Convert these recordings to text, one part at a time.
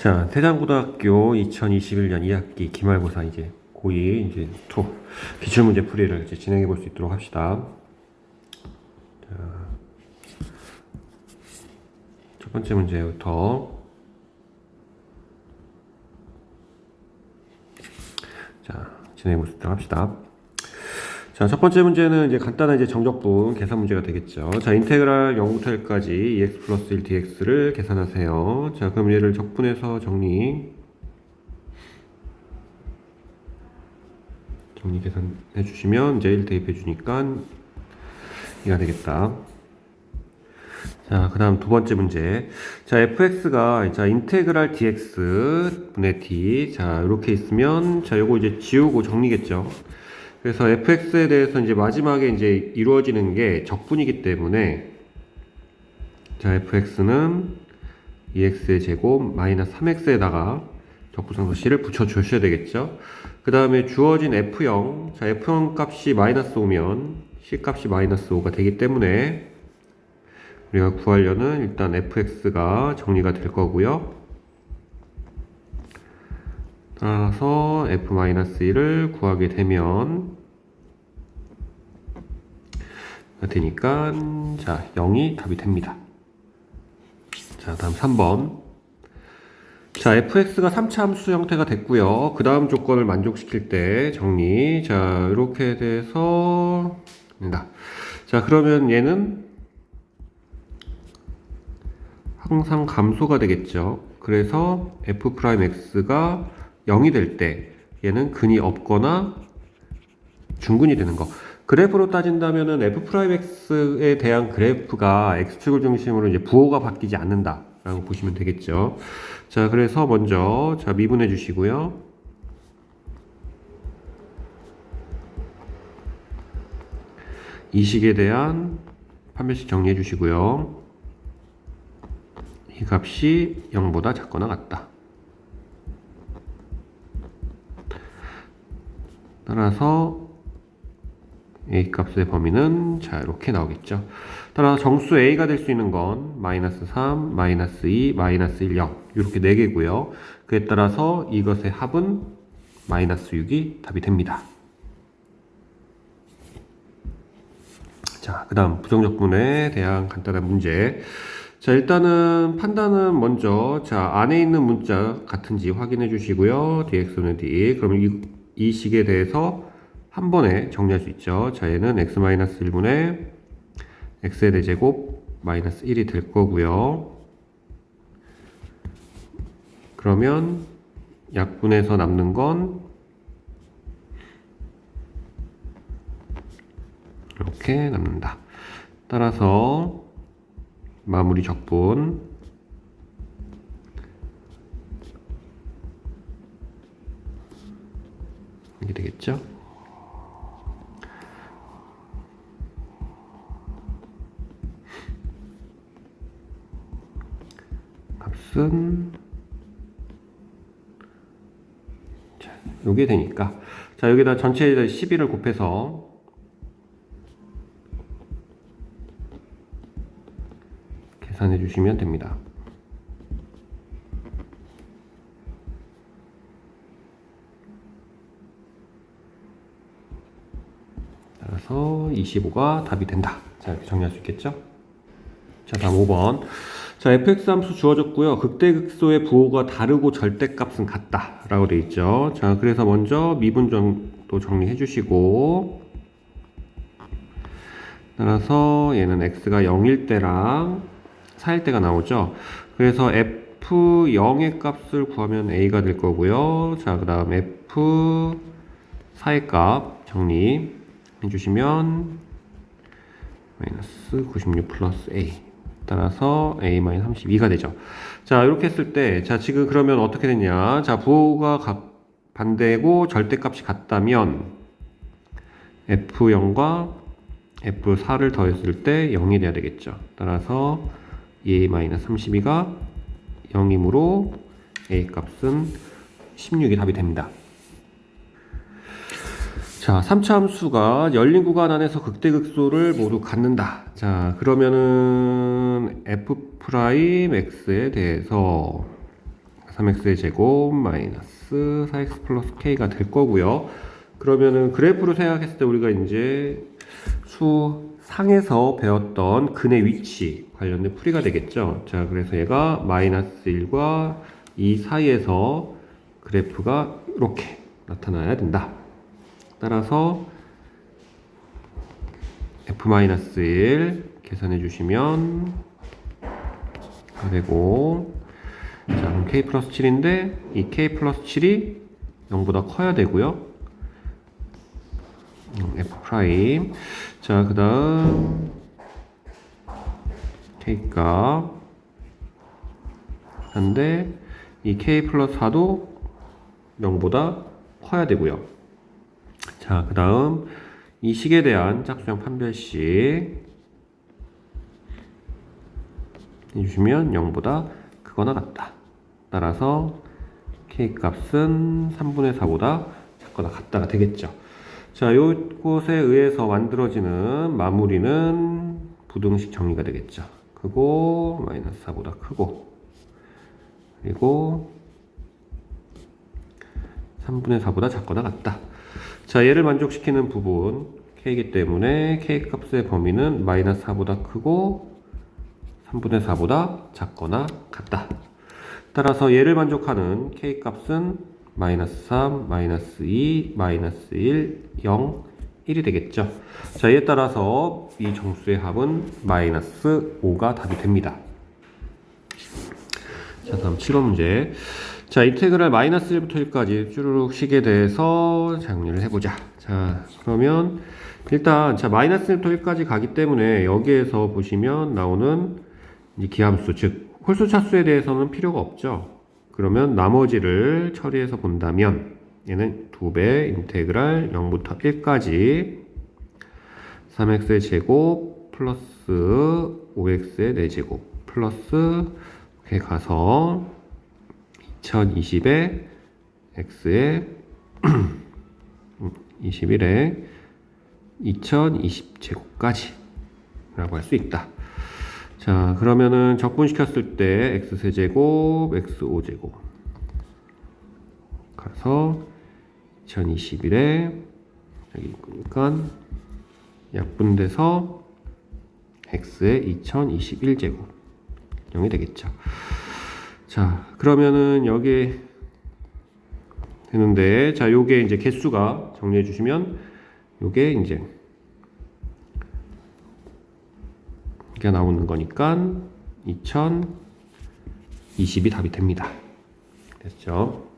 자, 태장고등학교 2021년 2학기 기말고사 이제 고2 이제 투 기출문제 풀이를 이제 진행해 볼 수 있도록 합시다. 자, 첫 번째 문제부터 진행해 볼 수 있도록 합시다. 자, 첫 번째 문제는 이제 간단한 이제 정적분 계산 문제가 되겠죠. 자, 인테그랄 0부터 1까지 2x 플러스 1 dx를 계산하세요. 자, 그럼 얘를 적분해서 정리 계산해 주시면 이제 1 대입해 주니까 이가 되겠다. 자, 그 다음 두 번째 문제. 자, fx가, 자, 인테그랄 dx 분의 d. 자, 이렇게 있으면, 자, 요거 이제 지우고 정리겠죠. 그래서 fx에 대해서 이제 마지막에 이제 이루어지는 게 적분이기 때문에, 자, fx는 2x의 제곱 마이너스 3x에다가 적분상수식을 붙여주셔야 되겠죠. 그 다음에 주어진 f0, 자, f0 값이 마이너스 5면 c 값이 마이너스 5가 되기 때문에 우리가 구하려는 일단 fx가 정리가 될 거고요. 따라서 f-1을 구하게 되면 되니까 자 0이 답이 됩니다. 자, 다음 3번. 자, fx가 3차 함수 형태가 됐고요. 그 다음 조건을 만족시킬 때 정리. 자, 이렇게 돼서 됩니다. 자, 그러면 얘는 항상 감소가 되겠죠. 그래서 f'x가 0이 될 때 얘는 근이 없거나 중근이 되는 거. 그래프로 따진다면은 f'x에 대한 그래프가 x축을 중심으로 이제 부호가 바뀌지 않는다 라고 보시면 되겠죠. 자, 그래서 먼저 자 미분해 주시고요. 이 식에 대한 판별식 정리해 주시고요. 이 값이 0보다 작거나 같다. 따라서 a 값의 범위는 자 이렇게 나오겠죠. 따라서 정수 a가 될 수 있는 건 마이너스 3, 마이너스 2, 마이너스 1, 0 이렇게 4개고요. 그에 따라서 이것의 합은 마이너스 6이 답이 됩니다. 자, 그 다음 부정적분에 대한 간단한 문제. 자, 일단은 판단은 먼저 자 안에 있는 문자 같은지 확인해 주시고요. dx는 d. 그럼 이 식에 대해서 한 번에 정리할 수 있죠. 자, 얘는 x-1분의 x의 대제곱 마이너스 1이 될 거고요. 그러면 약분해서 남는 건 이렇게 남는다. 따라서 마무리 적분 이게 되겠죠. 값은 자, 요게 되니까 자 여기다 전체 11을 곱해서 계산해 주시면 됩니다. 따라서 25가 답이 된다. 자, 이렇게 정리할 수 있겠죠? 자, 다음 5번. 자, fx 함수 주어졌고요. 극대극소의 부호가 다르고 절대값은 같다 라고 되어 있죠. 자, 그래서 먼저 미분 정도 정리해 주시고 따라서 얘는 x가 0일 때랑 4일 때가 나오죠. 그래서 f0의 값을 구하면 a가 될 거고요. 자, 그 다음 f4의 값 정리 해주시면 마이너스 96 플러스 a 따라서 a-32가 되죠. 자, 이렇게 했을 때 자 지금 그러면 어떻게 됐냐. 자, 부호가 반대고 절대값이 같다면 f0과 f4를 더했을 때 0이 돼야 되겠죠. 따라서 a-32가 0이므로 a 값은 16이 답이 됩니다. 자, 3차 함수가 열린 구간 안에서 극대극소를 모두 갖는다. 자, 그러면은 f'x에 대해서 3x의 제곱 마이너스 4x 플러스 k가 될 거고요. 그러면은 그래프로 생각했을 때 우리가 이제 수상에서 배웠던 근의 위치 관련된 풀이가 되겠죠. 자, 그래서 얘가 마이너스 1과 2 사이에서 그래프가 이렇게 나타나야 된다. 따라서 f-1 계산해 주시면 되고, 자, 그럼 k 플러스 7인데 이 k 플러스 7이 0보다 커야 되고요. f 프라임. 자, 그 다음 k값 한데 이 k 플러스 4도 0보다 커야 되고요. 자, 그 다음 이 식에 대한 짝수형 판별식 해주시면 0보다 크거나 같다. 따라서 k값은 3분의 4보다 작거나 같다가 되겠죠. 자, 요것에 의해서 만들어지는 마무리는 부등식 정리가 되겠죠. 크고 마이너스 4보다 크고 그리고 3분의 4보다 작거나 같다. 자, 얘를 만족시키는 부분 k이기 때문에 k값의 범위는 마이너스 4보다 크고 3분의 4보다 작거나 같다. 따라서 얘를 만족하는 k값은 마이너스 3, 마이너스 2, 마이너스 1, 0, 1이 되겠죠. 자, 이에 따라서 이 정수의 합은 마이너스 5가 답이 됩니다. 자, 다음 7번 문제. 자, 인테그랄 마이너스 1부터 1까지 쭈루룩 식에 대해서 정리를 해보자. 자, 그러면 일단 자, 마이너스 1부터 1까지 가기 때문에 여기에서 보시면 나오는 이 기함수, 즉 홀수 차수에 대해서는 필요가 없죠. 그러면 나머지를 처리해서 본다면 얘는 2배 인테그랄 0부터 1까지 3x의 제곱 플러스 5x의 4제곱 플러스 이렇게 가서 2020에 x의 21에 2020제곱까지 라고 할 수 있다. 자, 그러면은 적분시켰을 때 x세제곱, x5제곱 가서 2021에 여기 그러니까 약분돼서 x의 2021제곱 0이 되겠죠. 자, 그러면은 여기 되는데, 자, 요게 이제 개수가 정리해 주시면 요게 이제 이게 나오는 거니까 2020이 답이 됩니다. 됐죠?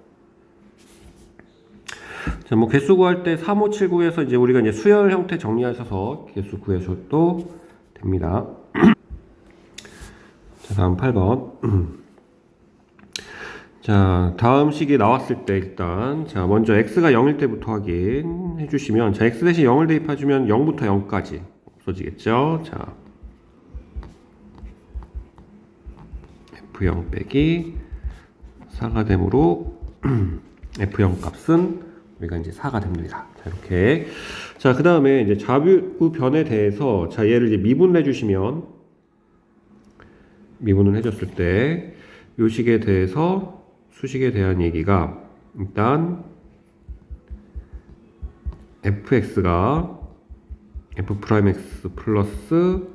자, 뭐 개수 구할 때 3579에서 이제 우리가 이제 수열 형태 정리하셔서 개수 구해줘도 됩니다. 자, 다음 8번. 자, 다음 식이 나왔을 때 일단 자, 먼저 x가 0일 때부터 확인해 주시면, 자, x 대신 0을 대입해 주면 0부터 0까지 없어지겠죠. 자, f0 빼기 4가 되므로 f0 값은 우리가 이제 4가 됩니다. 자, 이렇게. 자, 그 다음에 이제 좌우변에 대해서, 자, 얘를 이제 미분을 해주시면, 미분을 해줬을 때, 요 식에 대해서 수식에 대한 얘기가, 일단, fx가 f'x 플러스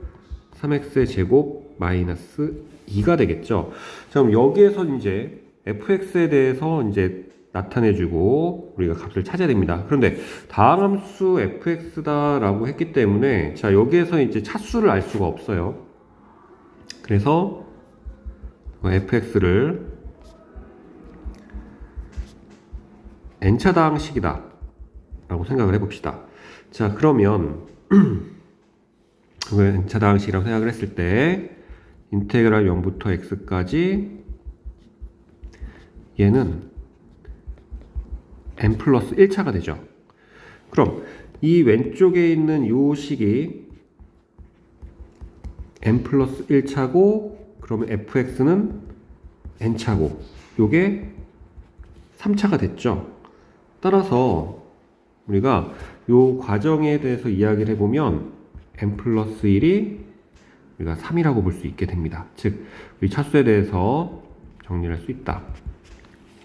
3x의 제곱 마이너스 2가 되겠죠. 자, 그럼 여기에서 이제 fx에 대해서 이제 나타내주고 우리가 값을 찾아야 됩니다. 그런데 다항함수 fx다라고 했기 때문에 자, 여기에서 이제 차수를 알 수가 없어요. 그래서 fx를 n차 다항식이다 라고 생각을 해봅시다. 자, 그러면 n차 다항식이라고 생각을 했을 때 인테그랄 0부터 x까지 얘는 n 플러스 1차가 되죠. 그럼 이 왼쪽에 있는 요 식이 n 플러스 1차고, 그러면 fx는 n차고 요게 3차가 됐죠. 따라서 우리가 요 과정에 대해서 이야기를 해보면 n 플러스 1이 우리가 3이라고 볼 수 있게 됩니다. 즉, 이 차수에 대해서 정리를 할 수 있다.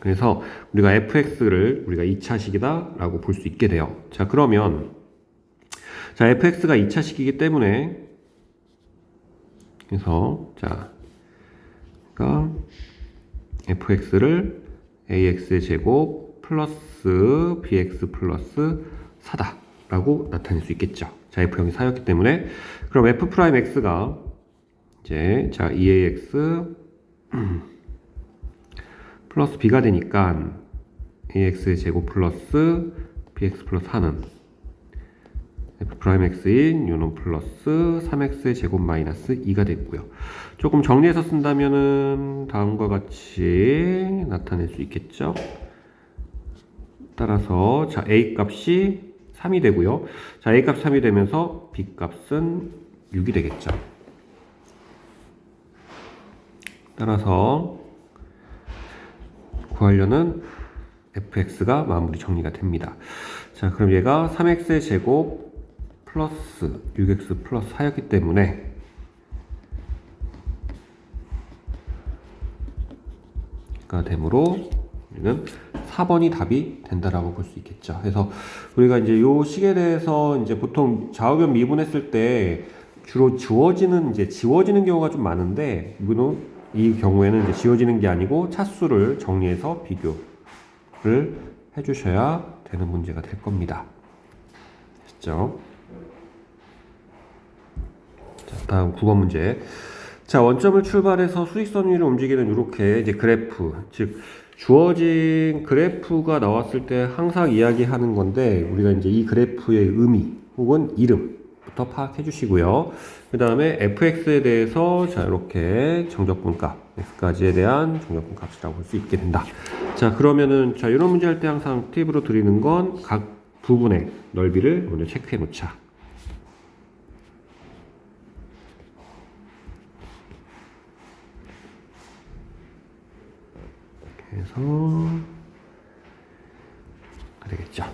그래서 우리가 fx를 우리가 2차식이다 라고 볼 수 있게 돼요. 자, 그러면 자, fx가 2차식이기 때문에 그래서 자, 그러니까 fx를 ax의 제곱 플러스 bx 플러스 4다 라고 나타낼 수 있겠죠. 자, f형이 4였기 때문에 그럼 f'x가 이제 자 2ax 플러스 b가 되니까 ax의 제곱 플러스 bx 플러스 4는 f'x인 요놈 플러스 3x의 제곱 마이너스 2가 되고요. 조금 정리해서 쓴다면은 다음과 같이 나타낼 수 있겠죠. 따라서 자 a 값이 3이 되고요. 자 a 값 3이 되면서 b 값은 6이 되겠죠. 따라서 구하려는 fx가 마무리 정리가 됩니다. 자, 그럼 얘가 3x의 제곱 플러스 6x 플러스 4였기 때문에 가 되므로 우리는 4번이 답이 된다라고 볼 수 있겠죠. 그래서 우리가 이제 요 식에 대해서 이제 보통 좌우변 미분했을 때 주로 지워지는 경우가 좀 많은데 이거는 이 경우에는 이제 지워지는 게 아니고 차수를 정리해서 비교를 해주셔야 되는 문제가 될 겁니다. 됐죠? 자, 다음 9번 문제. 자, 원점을 출발해서 수직선 위를 움직이는 이렇게 이제 그래프, 즉 주어진 그래프가 나왔을 때 항상 이야기하는 건데 우리가 이제 이 그래프의 의미 혹은 이름부터 파악해 주시고요. 그 다음에 fx에 대해서 자 이렇게 정적분 값 x까지에 대한 정적분 값이라고 볼 수 있게 된다. 자, 그러면은 자 이런 문제 할 때 항상 팁으로 드리는 건 각 부분의 넓이를 먼저 체크해 놓자. 그래서 되겠죠.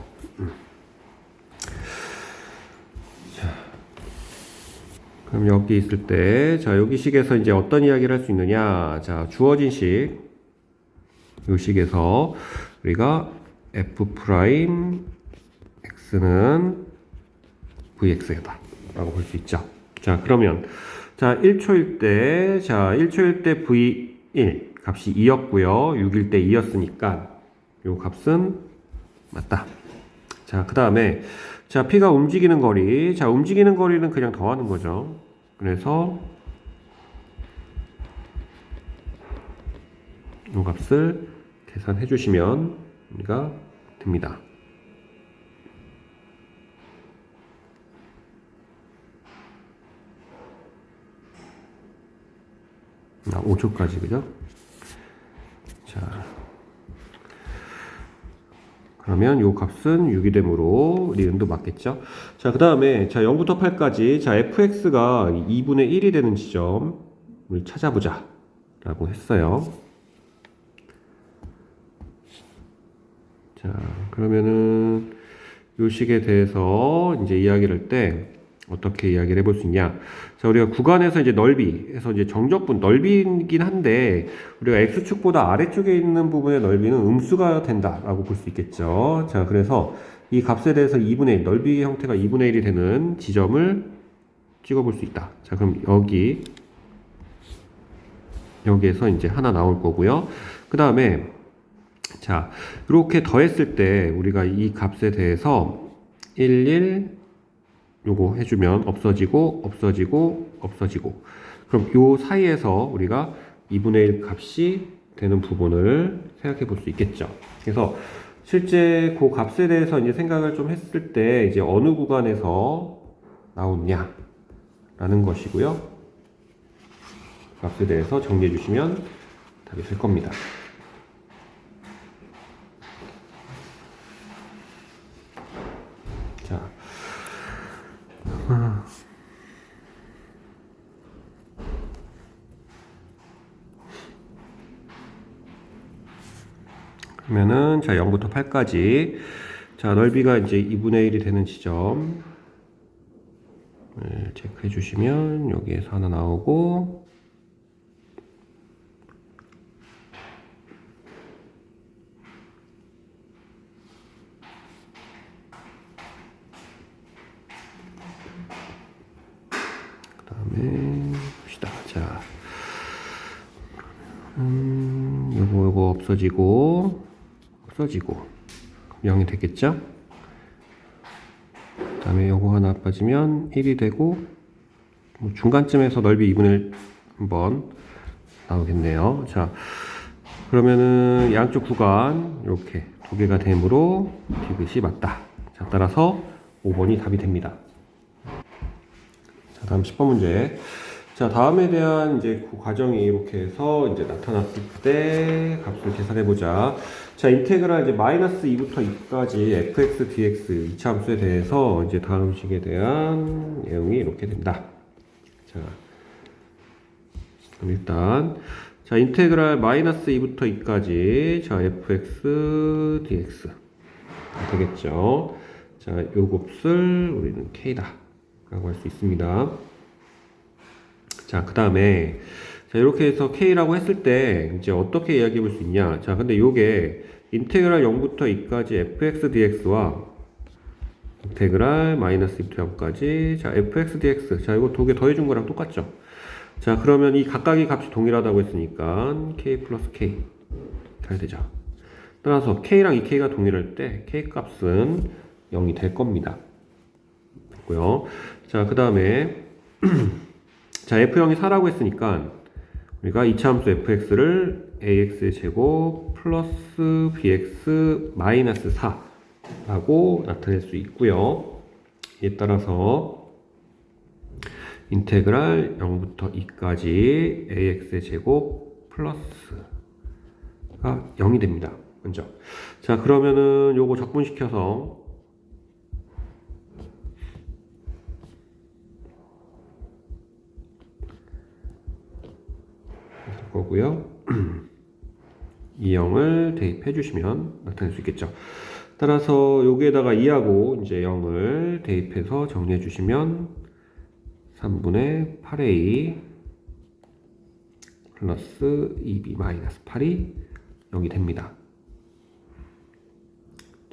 자, 그럼 여기 있을 때, 자 여기 식에서 이제 어떤 이야기를 할 수 있느냐? 자, 주어진 식, 이 식에서 우리가 f 프라임 x는 vx다 라고 볼 수 있죠. 자, 그러면 자 1초일 때, 자 1초일 때 v1 값이 2였고요. 6일 때 2였으니까 요 값은 맞다. 자, 그 다음에 자 p가 움직이는 거리, 자 움직이는 거리는 그냥 더하는 거죠. 그래서 요 값을 계산해 주시면 우리가 됩니다. 5초까지, 그죠? 자, 그러면 요 값은 6이 되므로 니은도 맞겠죠? 자, 그 다음에 자 0부터 8까지 자 fx가 2분의 1이 되는 지점을 찾아보자 라고 했어요. 자, 그러면은 요 식에 대해서 이제 이야기를 할 때 어떻게 이야기를 해볼 수 있냐? 자, 우리가 구간에서 이제 넓이에서 이제 정적분 넓이긴 한데 우리가 x축보다 아래쪽에 있는 부분의 넓이는 음수가 된다라고 볼 수 있겠죠. 자, 그래서 이 값에 대해서 2분의 1, 넓이 형태가 2분의 1이 되는 지점을 찍어볼 수 있다. 자, 그럼 여기에서 이제 하나 나올 거고요. 그 다음에 자, 이렇게 더했을 때 우리가 이 값에 대해서 11 요거 해주면 없어지고 그럼 요 사이에서 우리가 2분의 1 값이 되는 부분을 생각해 볼 수 있겠죠. 그래서 실제 그 값에 대해서 이제 생각을 좀 했을 때 이제 어느 구간에서 나오느냐 라는 것이고요. 값에 대해서 정리해 주시면 답이 될 겁니다. 자, 그러면은 자 0부터 8까지 자 넓이가 이제 2분의 1이 되는 지점 체크해 주시면 여기에서 하나 나오고 없어지고 0이 되겠죠? 그 다음에 요거 하나 빠지면 1이 되고 중간쯤에서 넓이 2분의 1 한번 나오겠네요. 자, 그러면은 양쪽 구간 이렇게 두 개가 되므로 디귿이 맞다. 자, 따라서 5번이 답이 됩니다. 자, 다음 10번 문제. 자, 다음에 대한 이제 그 과정이 이렇게 해서 이제 나타났을 때 값을 계산해 보자. 자, 인테그랄 이제 마이너스 2부터 2까지 fx, dx 이차함수에 대해서 이제 다음 식에 대한 내용이 이렇게 된다. 자, 그럼 일단 자, 인테그랄 마이너스 2부터 2까지 자, fx, dx 되겠죠. 자, 요 곱을 우리는 k다 라고 할 수 있습니다. 자, 그 다음에 자, 이렇게 해서 k라고 했을 때 이제 어떻게 이야기해 볼 수 있냐. 자, 근데 요게 인테그랄 0부터 2까지 fx dx와 인테그랄 마이너스 2부터 0까지 자, fx dx 자, 이거 두 개 더해준 거랑 똑같죠. 자, 그러면 이 각각의 값이 동일하다고 했으니까 k 플러스 k 잘 되죠. 따라서 k랑 이 k가 동일할 때 k 값은 0이 될 겁니다. 됐고요. 자, 그 다음에 자, f0이 4라고 했으니까 우리가 이차함수 fx를 ax의 제곱 플러스 bx 마이너스 4라고 나타낼 수 있고요. 이에 따라서 인테그랄 0부터 2까지 ax의 제곱 플러스가 0이 됩니다. 먼저. 자, 그러면은 요거 적분시켜서 거고요. 이 0을 대입해 주시면 나타낼 수 있겠죠. 따라서 여기에다가 2하고 이제 0을 대입해서 정리해 주시면 3분의 8a 플러스 2b 마이너스 8이 0이 됩니다.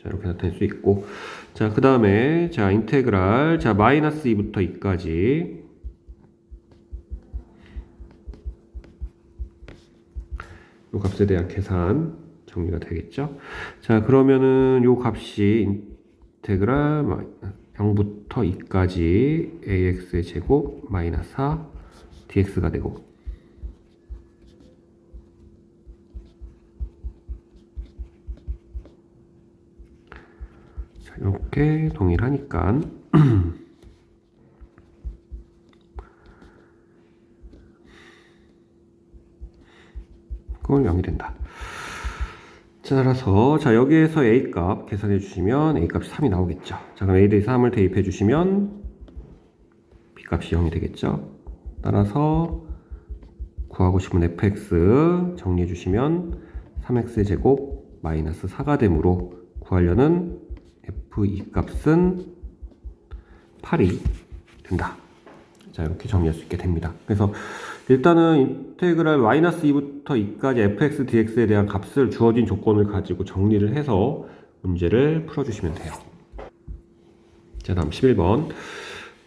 자, 이렇게 나타낼 수 있고, 자, 그 다음에 자, 인테그랄 자, 마이너스 2부터 2까지 요 값에 대한 계산 정리가 되겠죠. 자, 그러면은 요 값이 인테그랄 0부터 2까지 ax의 제곱 마이너스 4 dx가 되고, 자, 이렇게 동일하니까 그건 0이 된다. 자, 따라서 자, 여기에서 a 값 계산해 주시면 a 값이 3이 나오겠죠. 자, 그럼 a 대해 3을 대입해 주시면 b 값이 0이 되겠죠. 따라서 구하고 싶은 fx 정리해 주시면 3x의 제곱 마이너스 4가 되므로 구하려는 f2 값은 8이 된다. 자, 이렇게 정리할 수 있게 됩니다. 그래서 일단은 인테그랄 마이너스 2부터 2까지 fx dx에 대한 값을 주어진 조건을 가지고 정리를 해서 문제를 풀어주시면 돼요. 자, 다음 11번.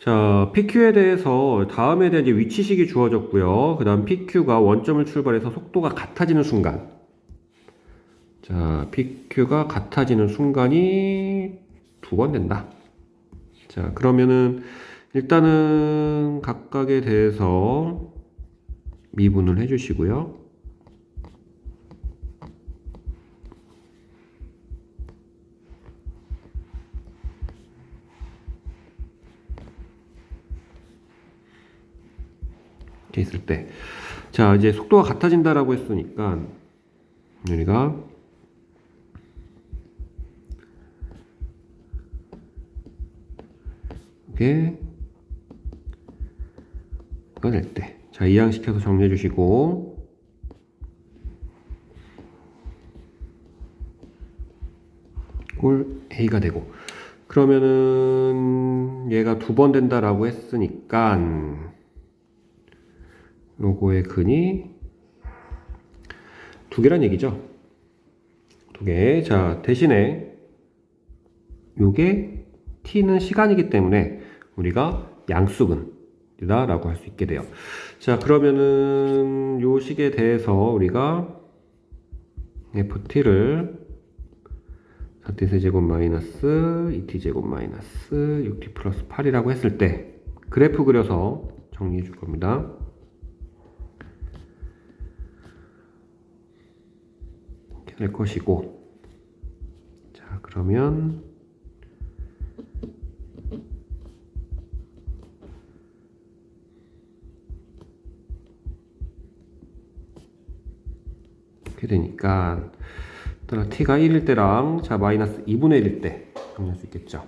자, PQ에 대해서 다음에 대한 이제 위치식이 주어졌고요. 그 다음 PQ가 원점을 출발해서 속도가 같아지는 순간. 자, PQ가 같아지는 순간이 두 번 된다. 자, 그러면은 일단은 각각에 대해서 미분을 해주시고요. 이렇게 있을 때, 자, 이제 속도가 같아진다라고 했으니까 우리가 이게 꺼낼 때, 자, 이항시켜서 정리해 주시고, 꼴 A가 되고, 그러면은 얘가 두 번 된다라고 했으니까 요거의 근이 두 개란 얘기죠. 두 개. 자, 대신에 요게 t는 시간이기 때문에 우리가 양수근이다 라고 할 수 있게 돼요. 자, 그러면은 요 식에 대해서 우리가 ft를 4t 세제곱 마이너스 2t 제곱 마이너스 6t 플러스 8이라고 했을 때 그래프 그려서 정리해 줄 겁니다. 이렇게 될 것이고, 자, 그러면 이렇게 되니까 따라 t가 1일 때랑 자 마이너스 2분의 1일 때 정리할 수 있겠죠.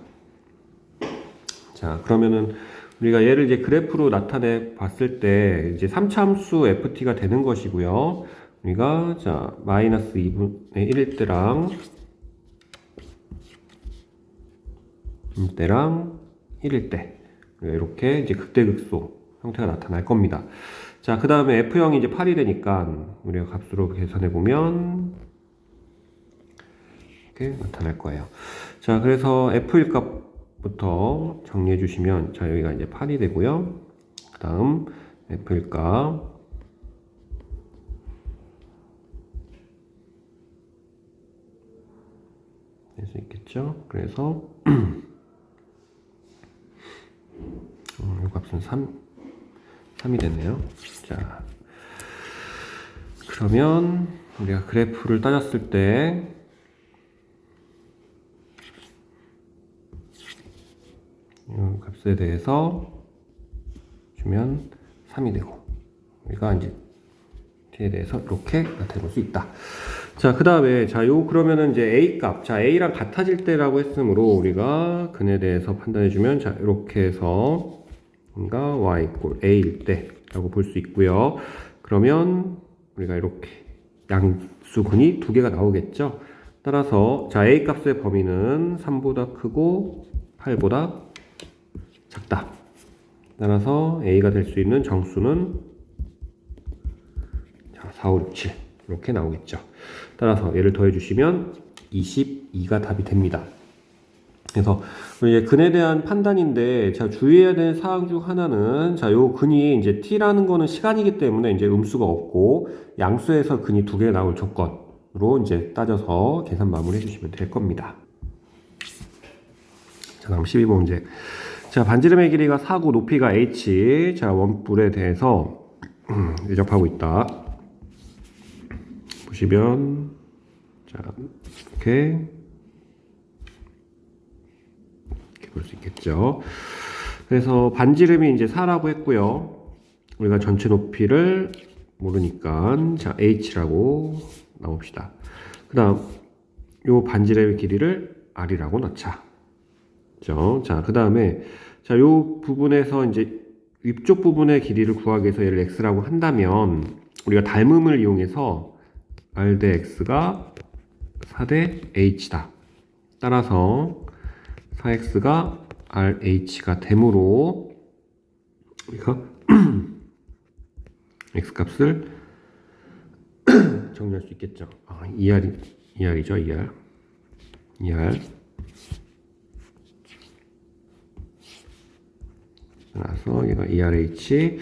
자, 그러면은 우리가 얘를 이제 그래프로 나타내 봤을 때 이제 3차함수 ft가 되는 것이고요. 우리가 자 마이너스 2분의 1일 때랑 1일 때 이렇게 이제 극대극소 형태가 나타날 겁니다. 자, 그 다음에 F형이 이제 8이 되니까 우리가 값으로 계산해 보면 이렇게 나타날 거예요. 자, 그래서 F일 값부터 정리해 주시면, 자, 여기가 이제 8이 되고요. 그 다음 F일 값 될 수 있겠죠. 그래서 이 값은 3이 됐네요. 자, 그러면 우리가 그래프를 따졌을 때 이 값에 대해서 주면 3이 되고, 우리가 이제 t에 대해서 이렇게 나타낼 수 있다. 자, 그 다음에 자, 그러면은 이제 a 값, 자, a랑 같아질 때라고 했으므로 우리가 근에 대해서 판단해주면, 자, 이렇게 해서 그러니까 y = a일 때라고 볼 수 있고요. 그러면 우리가 이렇게 양수근이 두 개가 나오겠죠. 따라서 자, a 값의 범위는 3보다 크고 8보다 작다. 따라서 a가 될 수 있는 정수는 자, 4, 5, 6, 7 이렇게 나오겠죠. 따라서 얘를 더해 주시면 22가 답이 됩니다. 그래서 이제 근에 대한 판단인데, 자, 주의해야 될 사항 중 하나는, 자, 요 근이 이제 t라는 거는 시간이기 때문에 이제 음수가 없고 양수에서 근이 두 개 나올 조건으로 이제 따져서 계산 마무리해 주시면 될 겁니다. 자, 다음 12번 문제. 자, 반지름의 길이가 4고 높이가 h, 자, 원뿔에 대해서 예접하고 있다. 보시면, 자, 이렇게 볼 수 있겠죠. 그래서 반지름이 이제 4라고 했고요. 우리가 전체 높이를 모르니까 자, h라고 나옵시다. 그 다음 요 반지름의 길이를 r이라고 넣자. 그죠? 자, 그 다음에 자, 요 부분에서 이제 위쪽 부분의 길이를 구하기 위해서 얘를 x라고 한다면 우리가 닮음을 이용해서 r 대 x가 4 대 h다. 따라서 4x가 rh가 되므로 우리가 x값을 정리할 수 있겠죠. 아, ER이죠, ER. 따라서 얘가 ERH.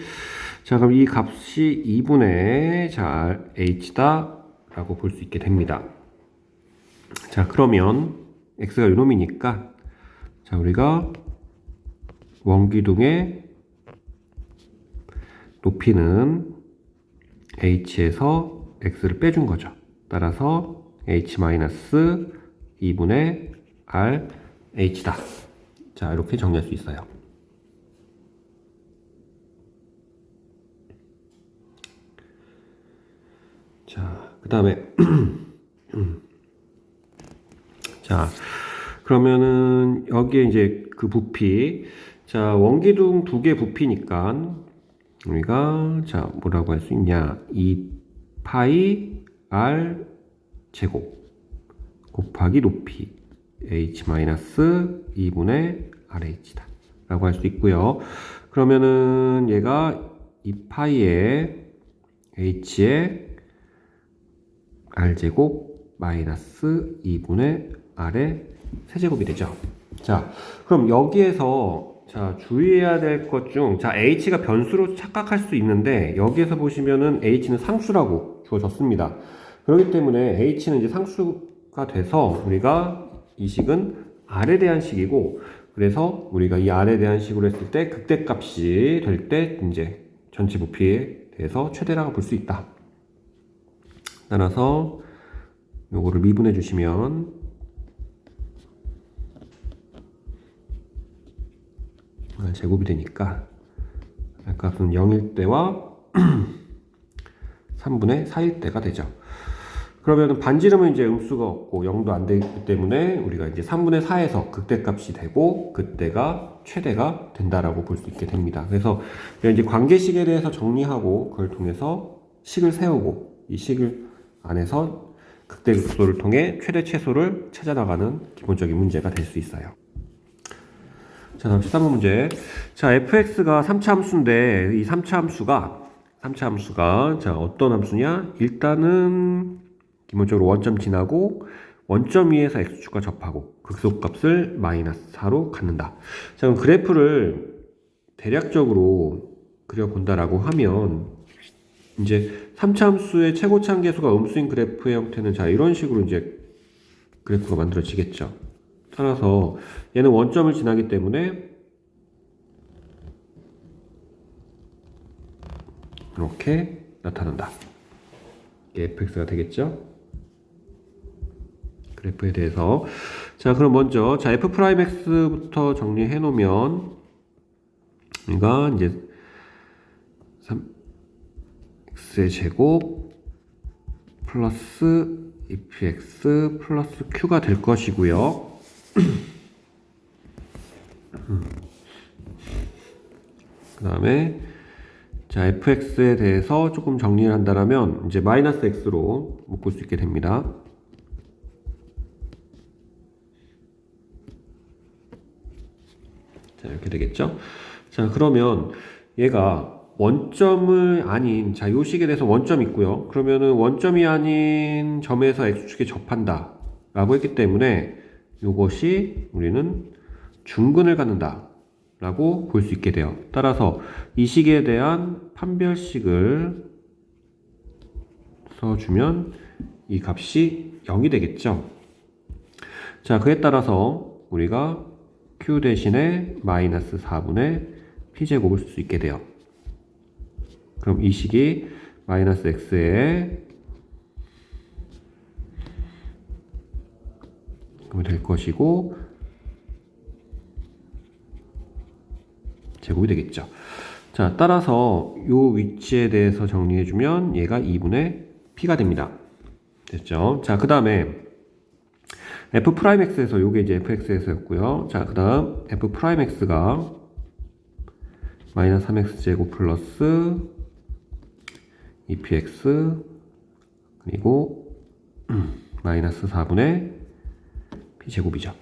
자, 그럼 이 값이 2분의 자, h다 라고 볼 수 있게 됩니다. 자, 그러면 x가 요놈이니까 자, 우리가 원기둥의 높이는 h에서 x를 빼준 거죠. 따라서 h-2분의 rh다. 자, 이렇게 정리할 수 있어요. 자, 그 다음에 자, 그러면은 여기에 이제 그 부피, 자, 원기둥 두 개 부피니까 우리가 자, 뭐라고 할 수 있냐, 2파이 r 제곱 곱하기 높이 h-2분의 rh다 라고 할 수 있고요. 그러면은 얘가 2파이에 h의 r제곱 마이너스 2분의 r의 세제곱이 되죠. 자, 그럼 여기에서 자, 주의해야 될 것 중, 자, h가 변수로 착각할 수 있는데 여기에서 보시면은 h는 상수라고 주어졌습니다. 그렇기 때문에 h는 이제 상수가 돼서 우리가 이 식은 r에 대한 식이고, 그래서 우리가 이 r에 대한 식으로 했을 때 극대값이 될 때 이제 전체 부피에 대해서 최대라고 볼 수 있다. 따라서 요거를 미분해 주시면 제곱이 되니까 값은 0일 때와 3분의 4일 때가 되죠. 그러면 반지름은 이제 음수가 없고 0도 안 되기 때문에 우리가 이제 3분의 4에서 극대값이 되고 그때가 최대가 된다라고 볼 수 있게 됩니다. 그래서 이제 관계식에 대해서 정리하고 그걸 통해서 식을 세우고 이 식을 안에서 극대극소를 통해 최대 최소를 찾아 나가는 기본적인 문제가 될 수 있어요. 자, 다음 13번 문제. 자, fx가 3차 함수인데 이 3차 함수가 자, 어떤 함수냐? 일단은 기본적으로 원점 지나고 원점 위에서 x축과 접하고 극소값을 마이너스 4로 갖는다. 자, 그럼 그래프를 대략적으로 그려본다라고 하면 이제 3차 함수의 최고차 함계수가 음수인 그래프의 형태는 자, 이런 식으로 이제 그래프가 만들어지겠죠. 따라서 얘는 원점을 지나기 때문에 이렇게 나타난다. 이게 fx가 되겠죠. 그래프에 대해서. 자, 그럼 먼저 자 f'x부터 정리해 놓으면 우리가 이제 3x의 제곱 플러스 2px 플러스 q가 될 것이고요. 그 다음에 자 fx에 대해서 조금 정리를 한다면 이제 마이너스 x로 묶을 수 있게 됩니다. 자, 이렇게 되겠죠. 자, 그러면 얘가 원점을 아닌, 자, 요 식에 대해서 원점 있고요. 그러면은 원점이 아닌 점에서 x축에 접한다 라고 했기 때문에 요것이 우리는 중근을 갖는다 라고 볼 수 있게 돼요. 따라서 이 식에 대한 판별식을 써주면 이 값이 0이 되겠죠. 자, 그에 따라서 우리가 q 대신에 마이너스 4분의 p제곱을 쓸 수 있게 돼요. 그럼 이 식이 마이너스 x에 될 것이고 제곱이 되겠죠. 자, 따라서 요 위치에 대해서 정리해주면 얘가 2분의 p가 됩니다. 됐죠? 자, 그 다음에 f'x에서 요게 이제 fx에서였고요. 자, 그 다음 f'x가 마이너스 3x제곱 플러스 2px 그리고 마이너스 4분의 p제곱이죠.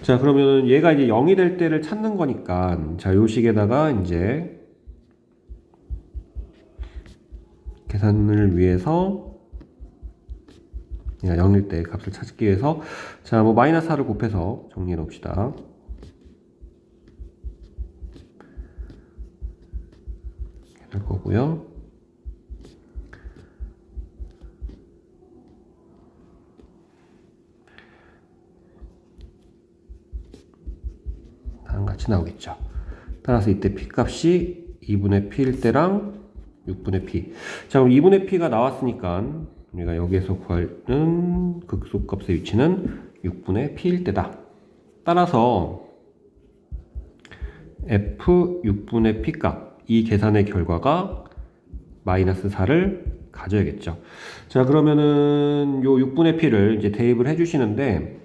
자, 그러면 얘가 이제 0이 될 때를 찾는 거니까 자, 요 식에다가 이제 계산을 위해서 0일 때 값을 찾기 위해서 자, 뭐 마이너스 4를 곱해서 정리해 놓읍시다. 될 거고요. 다음 같이 나오겠죠. 따라서 이때 p 값이 2분의 p일 때랑 6분의 p. 자, 그럼 2분의 p가 나왔으니까 우리가 여기에서 구하는 극소값의 위치는 6분의 p일 때다. 따라서 f 6분의 p 값, 이 계산의 결과가 마이너스 4를 가져야겠죠. 자, 그러면은 요 6분의 p를 이제 대입을 해주시는데,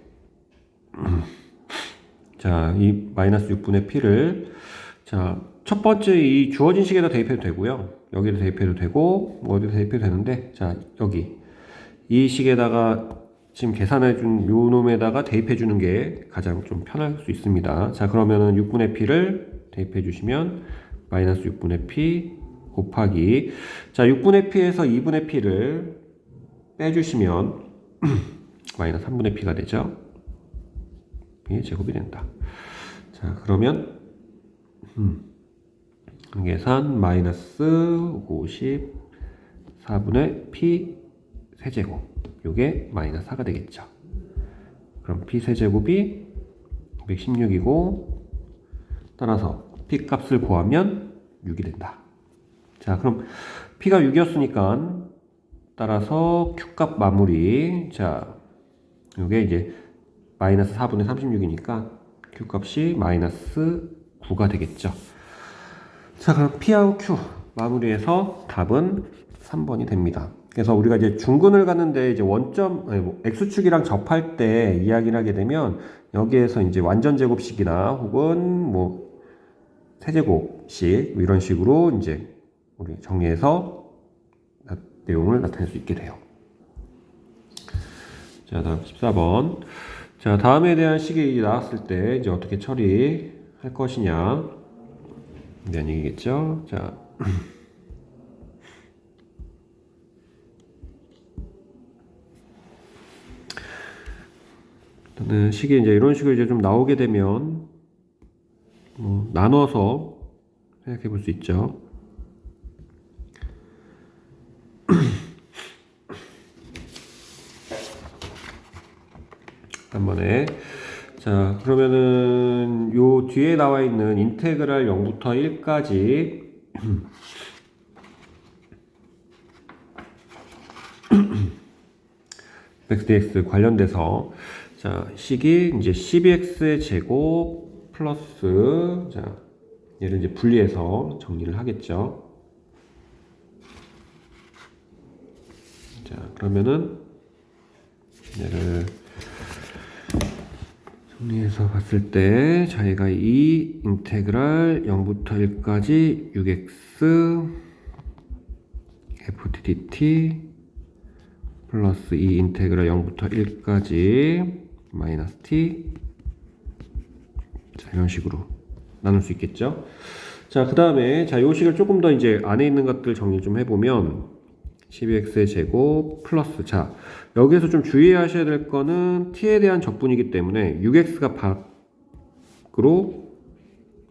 자, 이 마이너스 6분의 p를 자, 첫 번째 이 주어진 식에다 대입해도 되고요. 여기도 대입해도 되고, 뭐 어디도 대입해도 되는데, 자, 여기 이 식에다가 지금 계산해준 요 놈에다가 대입해주는 게 가장 좀 편할 수 있습니다. 자, 그러면은 6분의 p를 대입해주시면 마이너스 6분의 p 곱하기 자, 6분의 p에서 2분의 p를 빼주시면 마이너스 3분의 p가 되죠. p 제곱이 된다. 자, 그러면 계산 마이너스 54분의 p 세제곱. 요게 마이너스 4가 되겠죠. 그럼 p 세제곱이 216이고 따라서 p 값을 구하면 6이 된다. 자, 그럼 p가 6이었으니까 따라서 q 값 마무리. 자, 요게 이제 마이너스 4분의 36이니까 q 값이 마이너스 9가 되겠죠. 자, 그럼 p하고 q 마무리해서 답은 3번이 됩니다. 그래서 우리가 이제 중근을 갔는데 이제 x축이랑 접할 때 이야기를 하게 되면 여기에서 이제 완전 제곱식이나 혹은 세제곱식 이런 식으로 이제 우리 정리해서 내용을 나타낼 수 있게 돼요. 자, 다음 14번. 자, 다음에 대한 식이 나왔을 때 이제 어떻게 처리할 것이냐 대한 얘기겠죠. 자. 식이 이제 이런 식으로 이제 좀 나오게 되면 나눠서 생각해 볼 수 있죠. 한 번에. 자, 그러면은 요 뒤에 나와 있는 인테그랄 0부터 1까지 fx 관련돼서 자, 식이 이제 12x의 제곱 플러스 자, 얘를 이제 분리해서 정리를 하겠죠. 자, 그러면은 얘를 정리해서 봤을 때 저희가 이 인테그랄 0부터 1까지 6x ft dt 플러스 이 인테그랄 0부터 1까지 마이너스 t 자, 이런 식으로 나눌 수 있겠죠. 자, 그 다음에 자, 요 식을 조금 더 이제 안에 있는 것들 정리 좀 해보면 12x의 제곱 플러스 자, 여기에서 좀 주의하셔야 될 거는 t에 대한 적분이기 때문에 6x가 밖으로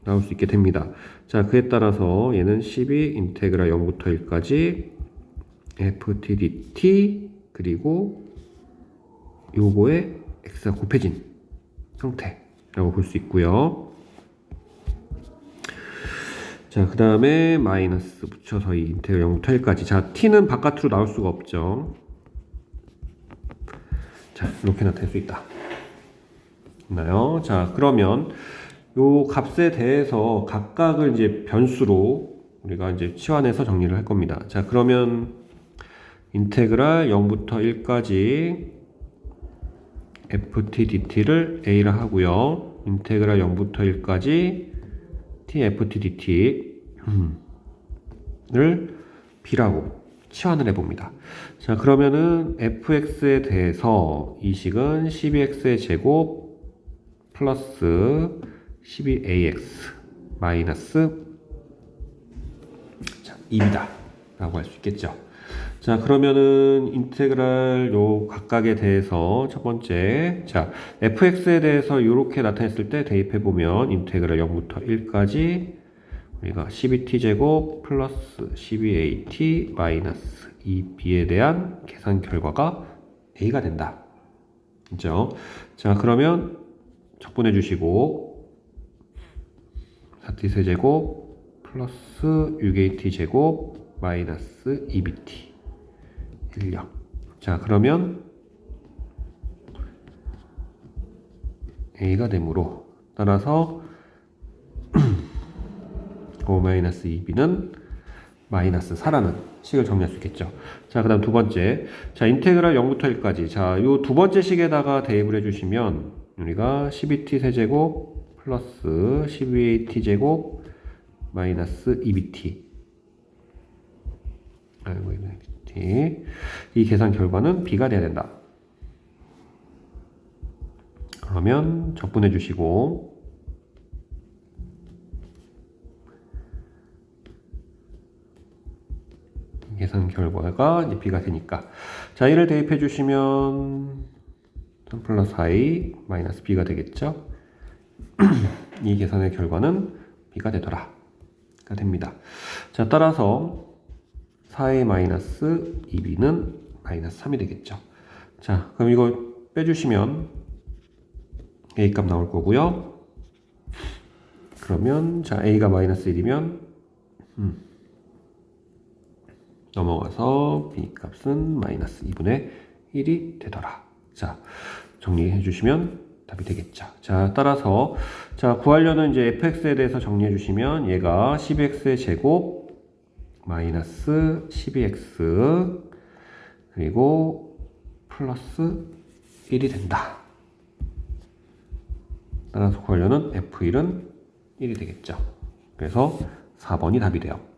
나올 수 있게 됩니다. 자, 그에 따라서 얘는 12 인테그랄 0부터 1까지 ft dt 그리고 요거에 x가 곱해진 형태라고 볼 수 있고요. 자, 그 다음에 마이너스 붙여서 이 인테그랄 0부터 1까지 자, t는 바깥으로 나올 수가 없죠. 자, 이렇게 나타낼 수 있다. 있나요? 자, 그러면 요 값에 대해서 각각을 이제 변수로 우리가 이제 치환해서 정리를 할 겁니다. 자, 그러면 인테그랄 0부터 1까지 ft dt를 a라 하고요. 인테그랄 0부터 1까지 t ft dt를 b라고 치환을 해봅니다. 자, 그러면은 fx에 대해서 이 식은 12x의 제곱 플러스 12ax 마이너스 2이다 라고 할 수 있겠죠. 자, 그러면은 인테그랄 요 각각에 대해서 첫 번째 자, fx에 대해서 이렇게 나타냈을 때 대입해 보면 인테그랄 0부터 1까지 우리가 12t 제곱 플러스 12at 마이너스 2b에 대한 계산 결과가 a가 된다. 그죠? 자, 그러면 적분해 주시고 4t 세제곱 플러스 6at 제곱 마이너스 2bt 1령. 자, 그러면 a가 되므로 따라서 5-2b는 마이너스 4라는 식을 정리할 수 있겠죠. 자, 그 다음 두 번째. 자, 인테그랄 0부터 1까지. 자, 요 두 번째 식에다가 대입을 해주시면 우리가 12t 세제곱 플러스 12at 제곱 마이너스 2bt 아이고, 이 계산 결과는 b가 돼야 된다. 그러면 적분해 주시고 계산 결과가 이제 b가 되니까 자, 이를 대입해 주시면 3 플러스 4a 마이너스 b가 되겠죠. 이 계산의 결과는 b가 되더라 가 됩니다. 자, 따라서 4a 마이너스 2b는 마이너스 3이 되겠죠. 자, 그럼 이거 빼주시면 a 값 나올 거고요. 그러면 자 a가 마이너스 1이면 넘어가서 b 값은 마이너스 2분의 1이 되더라. 자, 정리해 주시면 답이 되겠죠. 자, 따라서 자 구하려는 이제 fx에 대해서 정리해 주시면 얘가 12x의 제곱 마이너스 12x 그리고 플러스 1이 된다. 따라서 구하려는 f1은 1이 되겠죠. 그래서 4번이 답이 돼요.